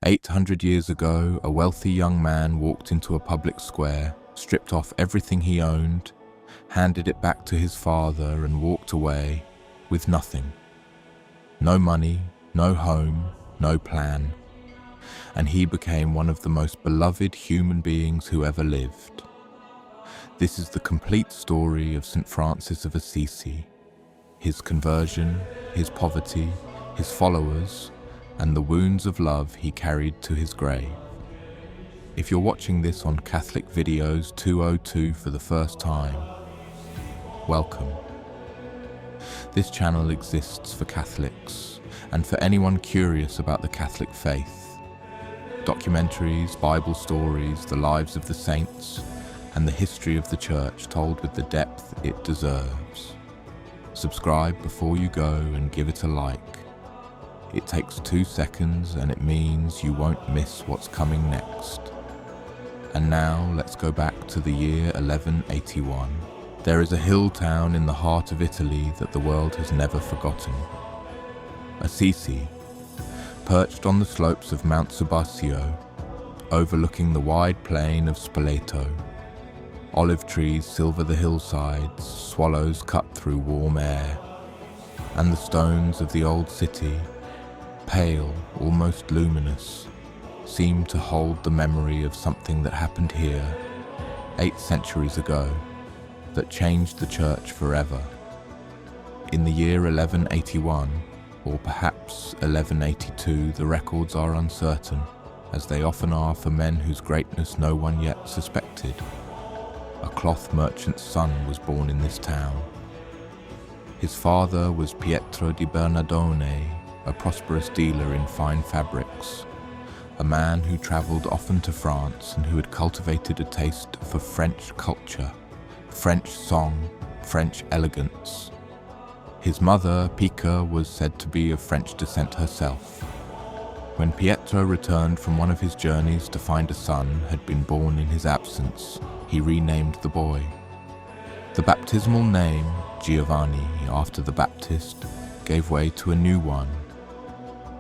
800 years ago, a wealthy young man walked into a public square, stripped off everything he owned, handed it back to his father, and walked away with nothing. No money, no home, no plan. And he became one of the most beloved human beings who ever lived. This is the complete story of St. Francis of Assisi, his conversion, his poverty, his followers, and the wounds of love he carried to his grave. If you're watching this on Catholic Videos 202 for the first time, welcome. This channel exists for Catholics and for anyone curious about the Catholic faith. Documentaries, Bible stories, the lives of the saints, and the history of the Church told with the depth it deserves. Subscribe before you go and give it a like. It takes 2 seconds and it means you won't miss what's coming next. And now let's go back to the year 1181. There is a hill town in the heart of Italy that the world has never forgotten. Assisi, perched on the slopes of Mount Subasio, overlooking the wide plain of Spoleto. Olive trees silver the hillsides, swallows cut through warm air, and the stones of the old city, pale, almost luminous, seem to hold the memory of something that happened here 8 centuries ago that changed the Church forever. In the year 1181, or perhaps 1182, the records are uncertain, as they often are for men whose greatness no one yet suspected. A cloth merchant's son was born in this town. His father was Pietro di Bernardone, a prosperous dealer in fine fabrics, a man who travelled often to France and who had cultivated a taste for French culture, French song, French elegance. His mother, Pica, was said to be of French descent herself. When Pietro returned from one of his journeys to find a son had been born in his absence, he renamed the boy. The baptismal name, Giovanni, after the Baptist, gave way to a new one,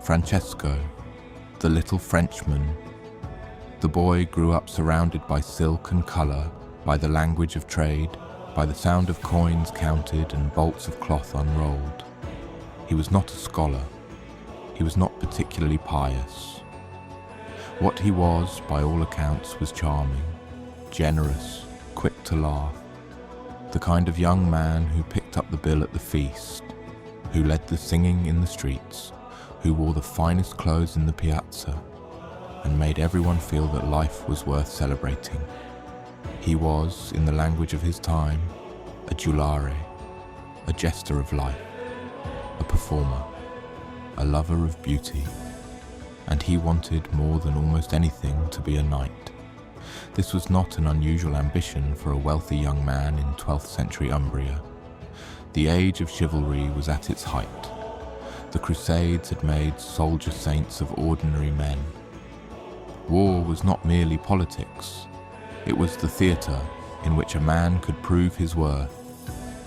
Francesco, the little Frenchman. The boy grew up surrounded by silk and colour, by the language of trade, by the sound of coins counted and bolts of cloth unrolled. He was not a scholar. He was not particularly pious. What he was, by all accounts, was charming, generous, quick to laugh, the kind of young man who picked up the bill at the feast, who led the singing in the streets, who wore the finest clothes in the piazza, and made everyone feel that life was worth celebrating. He was, in the language of his time, a giulare, a jester of life, a performer, a lover of beauty, and he wanted more than almost anything to be a knight. This was not an unusual ambition for a wealthy young man in 12th century Umbria. The age of chivalry was at its height. The Crusades had made soldier saints of ordinary men. War was not merely politics. It was the theatre in which a man could prove his worth,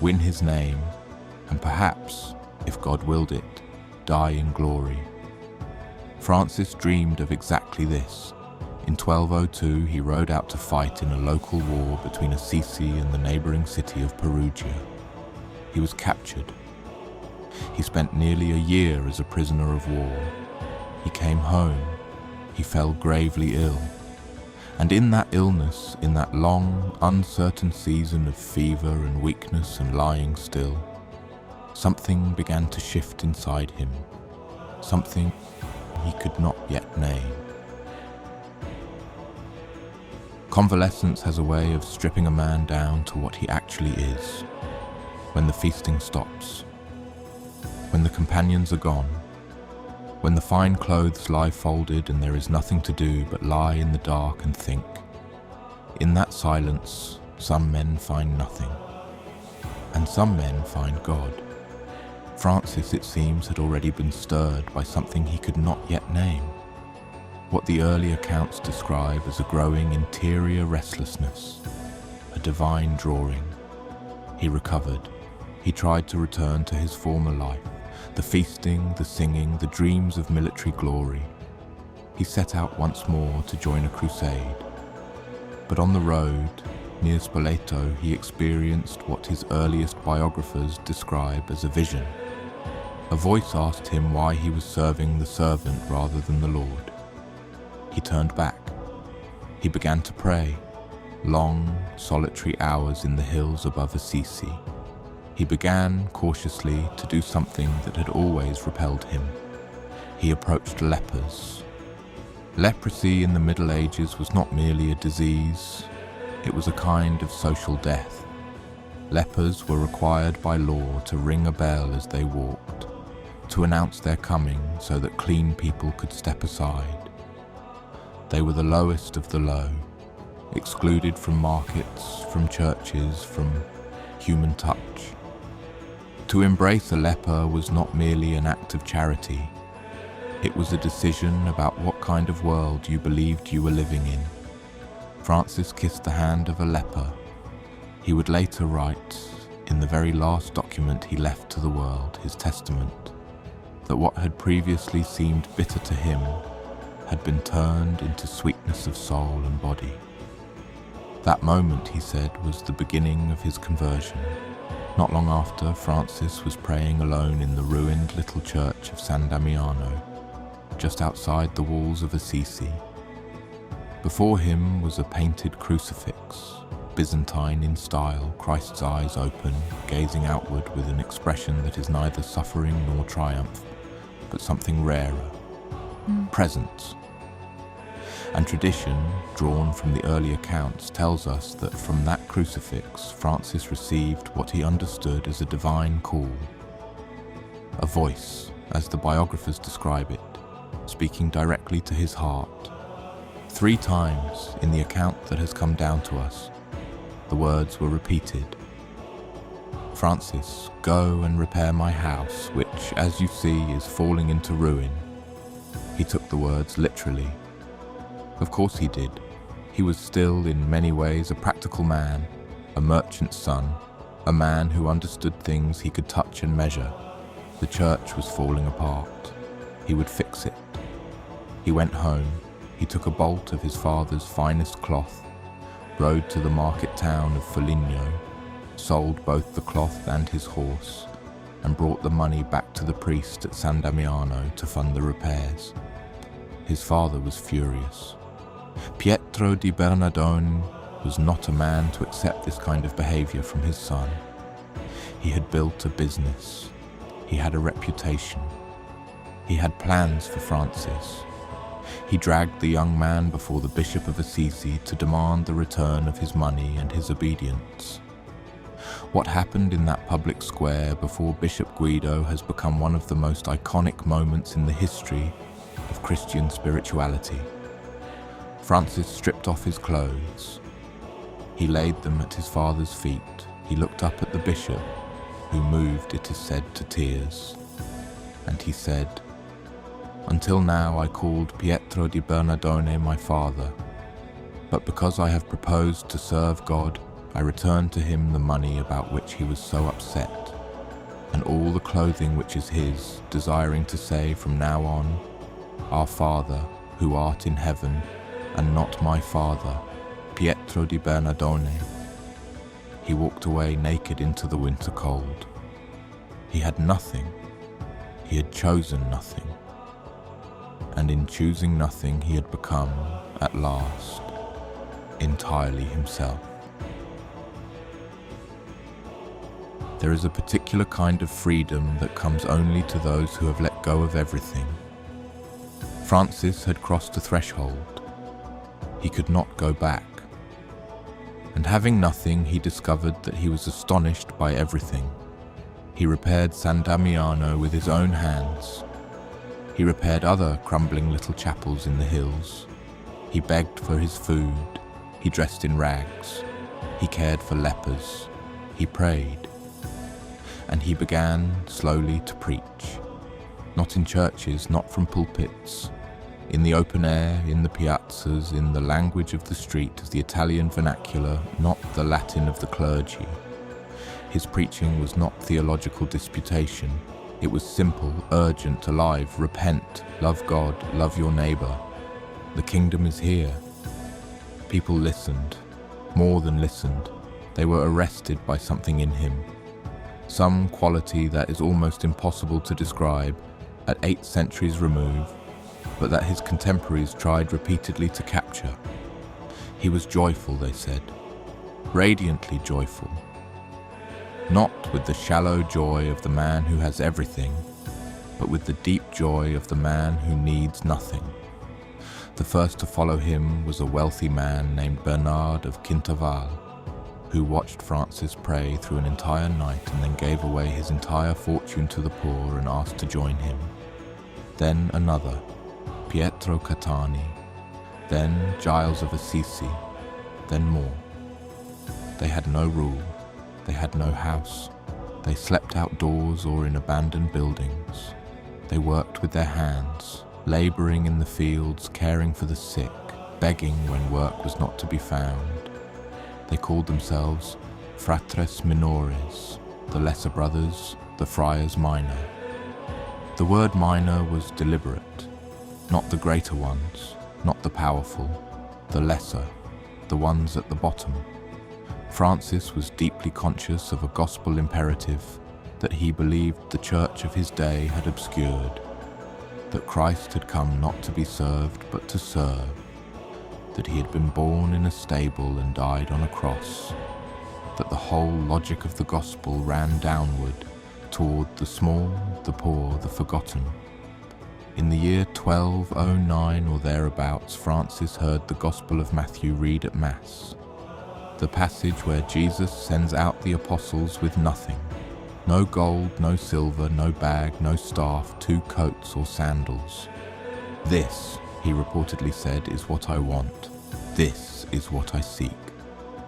win his name, and perhaps, if God willed it, die in glory. Francis dreamed of exactly this. In 1202, he rode out to fight in a local war between Assisi and the neighbouring city of Perugia. He was captured. He spent nearly a year as a prisoner of war. He came home. He fell gravely ill. And in that illness, in that long, uncertain season of fever and weakness and lying still, something began to shift inside him, something he could not yet name. Convalescence has a way of stripping a man down to what he actually is. When the feasting stops, when the companions are gone, when the fine clothes lie folded and there is nothing to do but lie in the dark and think, in that silence some men find nothing, and some men find God. Francis, it seems, had already been stirred by something he could not yet name, what the early accounts describe as a growing interior restlessness, a divine drawing. He recovered. He tried to return to his former life, the feasting, the singing, the dreams of military glory. he set out once more to join a crusade. But on the road, near Spoleto, he experienced what his earliest biographers describe as a vision. A voice asked him why he was serving the servant rather than the Lord. He turned back. He began to pray, long, solitary hours in the hills above Assisi. He began, cautiously, to do something that had always repelled him. He approached lepers. Leprosy in the Middle Ages was not merely a disease, it was a kind of social death. Lepers were required by law to ring a bell as they walked, to announce their coming so that clean people could step aside. They were the lowest of the low, excluded from markets, from churches, from human touch. To embrace a leper was not merely an act of charity. It was a decision about what kind of world you believed you were living in. Francis kissed the hand of a leper. He would later write, in the very last document he left to the world, his testament, that what had previously seemed bitter to him had been turned into sweetness of soul and body. That moment, he said, was the beginning of his conversion. Not long after, Francis was praying alone in the ruined little church of San Damiano, just outside the walls of Assisi. Before him was a painted crucifix, Byzantine in style, Christ's eyes open, gazing outward with an expression that is neither suffering nor triumph, but something rarer, presence. And tradition, drawn from the early accounts, tells us that from that crucifix Francis received what he understood as a divine call. A voice, as the biographers describe it, speaking directly to his heart. 3 times in the account that has come down to us, the words were repeated. Francis, go and repair my house, which, as you see, is falling into ruin. He took the words literally. Of course he did. He was still, in many ways, a practical man, a merchant's son, a man who understood things he could touch and measure. The church was falling apart. He would fix it. He went home. He took a bolt of his father's finest cloth, rode to the market town of Foligno, sold both the cloth and his horse, and brought the money back to the priest at San Damiano to fund the repairs. His father was furious. Pietro di Bernardone was not a man to accept this kind of behavior from his son. He had built a business. He had a reputation. He had plans for Francis. He dragged the young man before the Bishop of Assisi to demand the return of his money and his obedience. What happened in that public square before Bishop Guido has become one of the most iconic moments in the history of Christian spirituality. Francis stripped off his clothes. He laid them at his father's feet. He looked up at the bishop, who moved, it is said, to tears. And he said, "Until now I called Pietro di Bernardone my father, but because I have proposed to serve God, I returned to him the money about which he was so upset, and all the clothing which is his, desiring to say from now on, Our Father, who art in heaven, and not my father, Pietro di Bernardone." He walked away naked into the winter cold. He had nothing. He had chosen nothing. And in choosing nothing, he had become, at last, entirely himself. There is a particular kind of freedom that comes only to those who have let go of everything. Francis had crossed a threshold. He could not go back. And having nothing, he discovered that he was astonished by everything. He repaired San Damiano with his own hands. He repaired other crumbling little chapels in the hills. He begged for his food. He dressed in rags. He cared for lepers. He prayed. And he began slowly to preach. Not in churches, not from pulpits. In the open air, in the piazzas, in the language of the street, the Italian vernacular, not the Latin of the clergy. His preaching was not theological disputation. It was simple, urgent, alive. Repent, love God, love your neighbor. The kingdom is here. People listened, more than listened. They were arrested by something in him, some quality that is almost impossible to describe at 8 centuries remove, but that his contemporaries tried repeatedly to capture. He was joyful, they said, radiantly joyful. Not with the shallow joy of the man who has everything, but with the deep joy of the man who needs nothing. The first to follow him was a wealthy man named Bernard of Quintaval, who watched Francis pray through an entire night and then gave away his entire fortune to the poor and asked to join him. Then another, Pietro Catani, then Giles of Assisi, then more. They had no rule, they had no house, they slept outdoors or in abandoned buildings. They worked with their hands, laboring in the fields, caring for the sick, begging when work was not to be found. They called themselves fratres minores, the lesser brothers, the friars minor. The word minor was deliberate, not the greater ones, not the powerful, the lesser, the ones at the bottom. Francis was deeply conscious of a gospel imperative that he believed the church of his day had obscured, that Christ had come not to be served but to serve, that he had been born in a stable and died on a cross, that the whole logic of the gospel ran downward toward the small, the poor, the forgotten. In the year 1209 or thereabouts, Francis heard the Gospel of Matthew read at Mass, the passage where Jesus sends out the apostles with nothing, no gold, no silver, no bag, no staff, 2 coats or sandals. "This," he reportedly said, "is what I want. This is what I seek.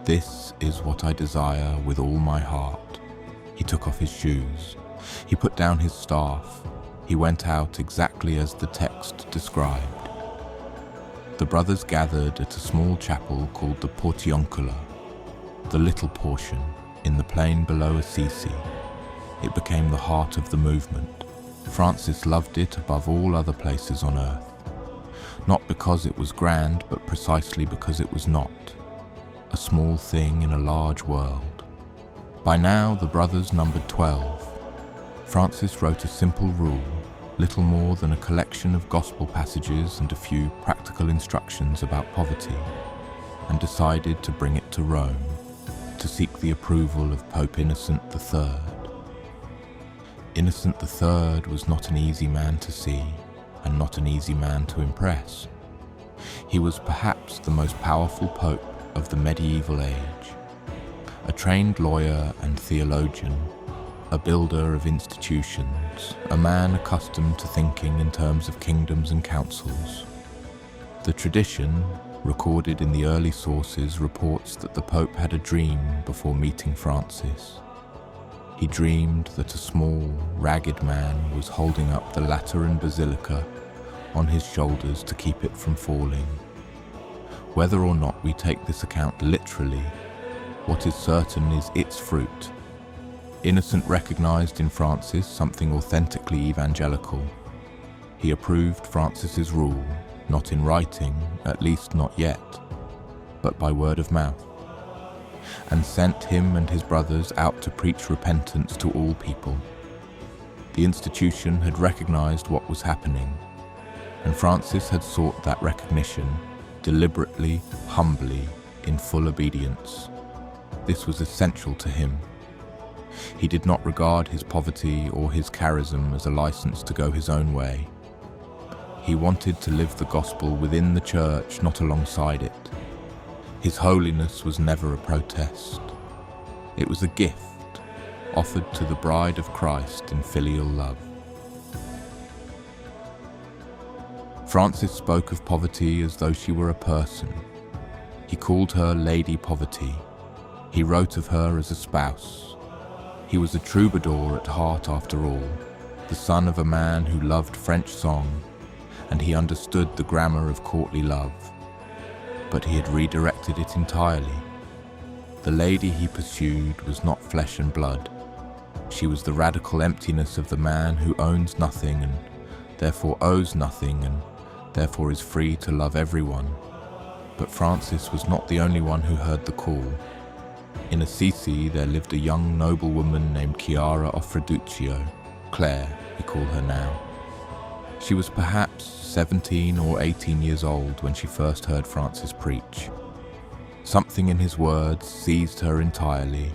This is what I desire with all my heart." He took off his shoes. He put down his staff. He went out exactly as the text described. The brothers gathered at a small chapel called the Portioncula, the little portion, in the plain below Assisi. It became the heart of the movement. Francis loved it above all other places on earth. Not because it was grand, but precisely because it was not. A small thing in a large world. By now the brothers numbered 12. Francis wrote a simple rule, little more than a collection of gospel passages and a few practical instructions about poverty, and decided to bring it to Rome, to seek the approval of Pope Innocent III. Innocent III was not an easy man to see, and not an easy man to impress. He was perhaps the most powerful pope of the medieval age, a trained lawyer and theologian, a builder of institutions, a man accustomed to thinking in terms of kingdoms and councils. The tradition, recorded in the early sources, reports that the Pope had a dream before meeting Francis. He dreamed that a small, ragged man was holding up the Lateran Basilica on his shoulders to keep it from falling. Whether or not we take this account literally, what is certain is its fruit. Innocent recognized in Francis something authentically evangelical. He approved Francis's rule, not in writing, at least not yet, but by word of mouth, and sent him and his brothers out to preach repentance to all people. The institution had recognized what was happening, and Francis had sought that recognition deliberately, humbly, in full obedience. This was essential to him. He did not regard his poverty or his charism as a license to go his own way. He wanted to live the gospel within the church, not alongside it. His holiness was never a protest. It was a gift offered to the bride of Christ in filial love. Francis spoke of poverty as though she were a person. He called her Lady Poverty. He wrote of her as a spouse. He was a troubadour at heart after all, the son of a man who loved French song, and he understood the grammar of courtly love. But he had redirected it entirely. The lady he pursued was not flesh and blood. She was the radical emptiness of the man who owns nothing and therefore owes nothing and therefore is free to love everyone. But Francis was not the only one who heard the call. In Assisi there lived a young noblewoman named Chiara of Freduccio, Clare, we call her now. She was perhaps 17 or 18 years old when she first heard Francis preach. Something in his words seized her entirely.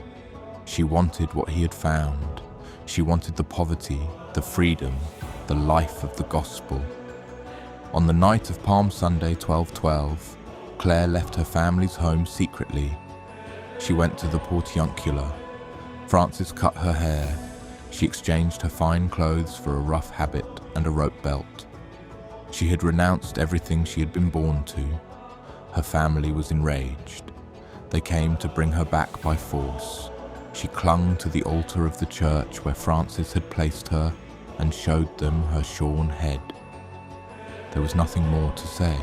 She wanted what he had found. She wanted the poverty, the freedom, the life of the gospel. On the night of Palm Sunday 1212, Clare left her family's home secretly. She went to the portiuncula. Francis cut her hair. She exchanged her fine clothes for a rough habit and a rope belt. She had renounced everything she had been born to. Her family was enraged. They came to bring her back by force. She clung to the altar of the church where Francis had placed her and showed them her shorn head. There was nothing more to say.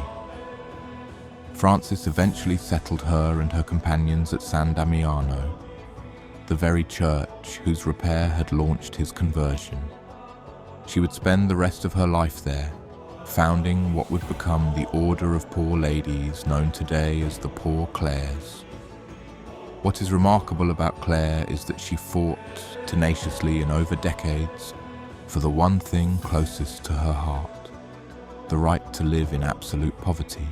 Francis eventually settled her and her companions at San Damiano, the very church whose repair had launched his conversion. She would spend the rest of her life there, founding what would become the Order of Poor Ladies, known today as the Poor Clares. What is remarkable about Clare is that she fought tenaciously and over decades for the one thing closest to her heart, the right to live in absolute poverty.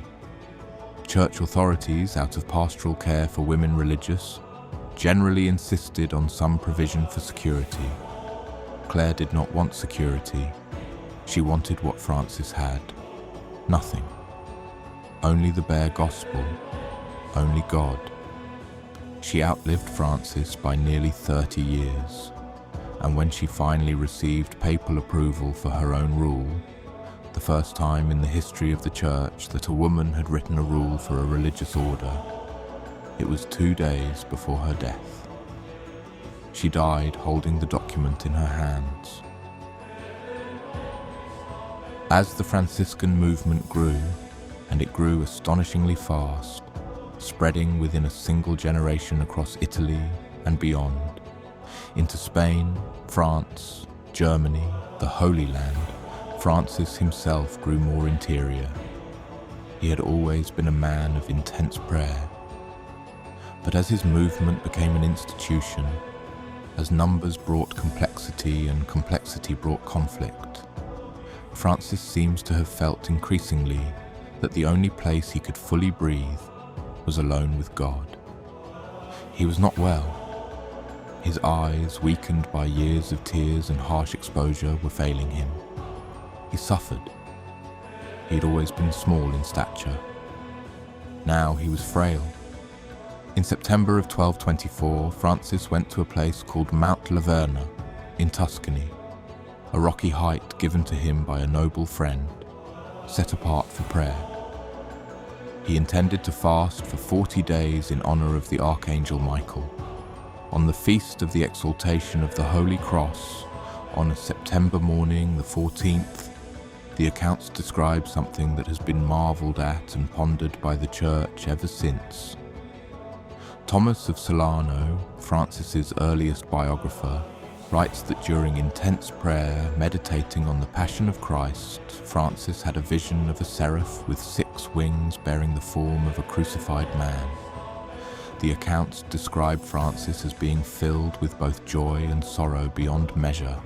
Church authorities, out of pastoral care for women religious, generally insisted on some provision for security. Clare did not want security. She wanted what Francis had. Nothing. Only the bare gospel. Only God. She outlived Francis by nearly 30 years, and when she finally received papal approval for her own rule, the first time in the history of the Church that a woman had written a rule for a religious order, it was 2 days before her death. She died holding the document in her hands. As the Franciscan movement grew, and it grew astonishingly fast, spreading within a single generation across Italy and beyond, into Spain, France, Germany, the Holy Land, Francis himself grew more interior. He had always been a man of intense prayer. But as his movement became an institution, as numbers brought complexity and complexity brought conflict, Francis seems to have felt increasingly that the only place he could fully breathe was alone with God. He was not well. His eyes, weakened by years of tears and harsh exposure, were failing him. He suffered. He had always been small in stature. Now he was frail. In September of 1224, Francis went to a place called Mount Laverna in Tuscany, a rocky height given to him by a noble friend, set apart for prayer. He intended to fast for 40 days in honor of the Archangel Michael. On the feast of the exaltation of the Holy Cross, on a September morning, the 14th, the accounts describe something that has been marveled at and pondered by the Church ever since. Thomas of Solano, Francis's earliest biographer, writes that during intense prayer, meditating on the Passion of Christ, Francis had a vision of a seraph with 6 wings bearing the form of a crucified man. The accounts describe Francis as being filled with both joy and sorrow beyond measure.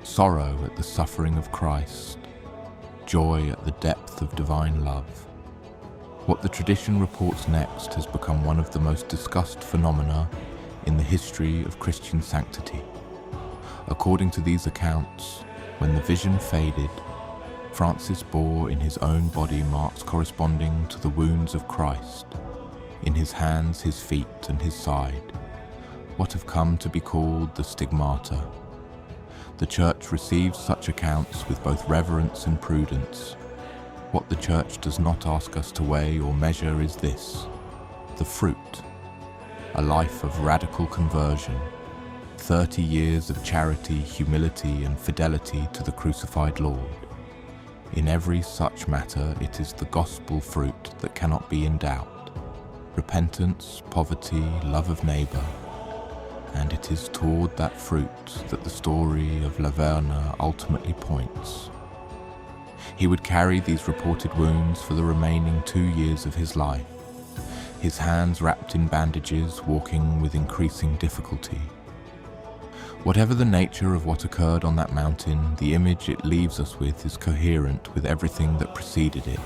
Sorrow at the suffering of Christ, joy at the depth of divine love. What the tradition reports next has become one of the most discussed phenomena in the history of Christian sanctity. According to these accounts, when the vision faded, Francis bore in his own body marks corresponding to the wounds of Christ, in his hands, his feet, and his side, what have come to be called the stigmata. The Church receives such accounts with both reverence and prudence. What the Church does not ask us to weigh or measure is this: the fruit, a life of radical conversion, 30 years of charity, humility, and fidelity to the crucified Lord. In every such matter, it is the gospel fruit that cannot be in doubt: repentance, poverty, love of neighbor. And it is toward that fruit that the story of Laverna ultimately points. He would carry these reported wounds for the remaining 2 years of his life, his hands wrapped in bandages, walking with increasing difficulty. Whatever the nature of what occurred on that mountain, the image it leaves us with is coherent with everything that preceded it.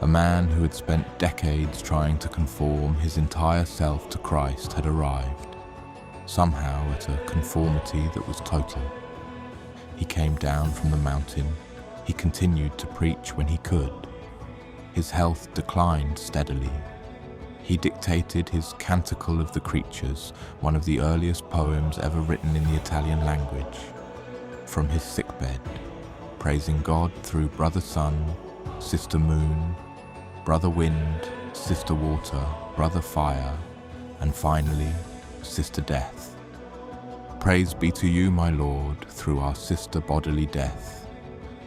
A man who had spent decades trying to conform his entire self to Christ had arrived, somehow at a conformity that was total. He came down from the mountain. He continued to preach when he could. His health declined steadily. He dictated his Canticle of the Creatures, one of the earliest poems ever written in the Italian language, from his sickbed, praising God through Brother Sun, Sister Moon, Brother Wind, Sister Water, Brother Fire, and finally, Sister Death. Praise be to you, my Lord, through our sister bodily death,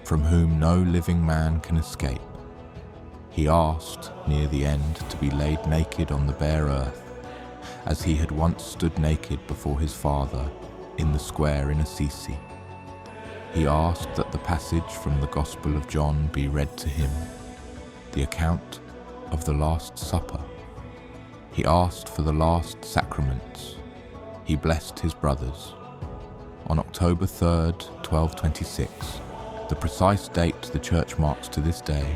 from whom no living man can escape. He asked, near the end, to be laid naked on the bare earth, as he had once stood naked before his Father in the square in Assisi. He asked that the passage from the Gospel of John be read to him, the account of the Last Supper. He asked for the last sacraments. He blessed his brothers. On October 3rd, 1226, the precise date the Church marks to this day,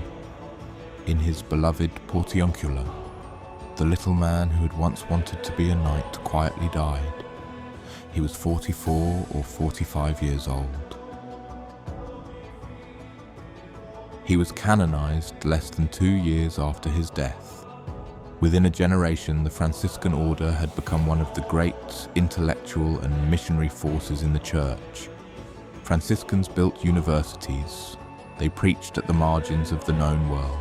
in his beloved Portiuncula, the little man who had once wanted to be a knight quietly died. He was 44 or 45 years old. He was canonized less than 2 years after his death. Within a generation, the Franciscan Order had become one of the great intellectual and missionary forces in the Church. Franciscans built universities. They preached at the margins of the known world.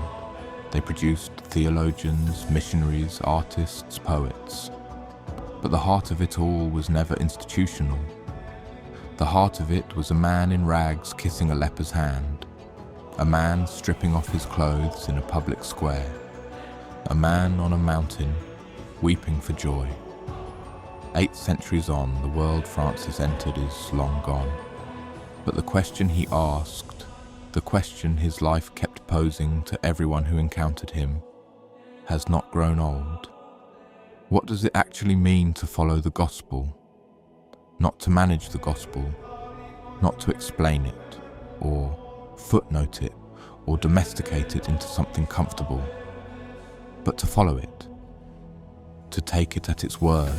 They produced theologians, missionaries, artists, poets. But the heart of it all was never institutional. The heart of it was a man in rags kissing a leper's hand, a man stripping off his clothes in a public square, a man on a mountain weeping for joy. 8 centuries on, the world Francis entered is long gone. But the question he asked, the question his life kept posing to everyone who encountered him, has not grown old. What does it actually mean to follow the gospel? Not to manage the gospel, not to explain it, or footnote it, or domesticate it into something comfortable, but to follow it, to take it at its word,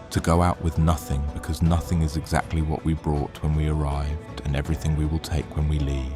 to go out with nothing, because nothing is exactly what we brought when we arrived and everything we will take when we leave.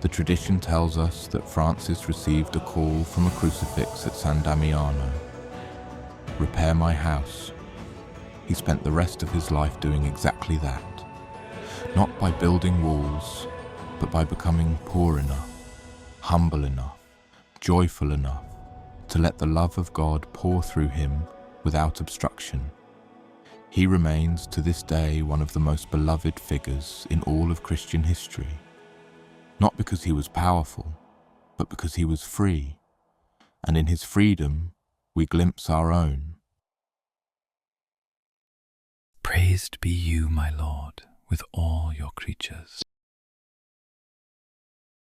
The tradition tells us that Francis received a call from a crucifix at San Damiano. Repair my house. He spent the rest of his life doing exactly that, not by building walls, but by becoming poor enough, humble enough, joyful enough to let the love of God pour through him without obstruction. He remains to this day one of the most beloved figures in all of Christian history, not because he was powerful, but because he was free, and in his freedom we glimpse our own. Praised be you, my Lord, with all your creatures.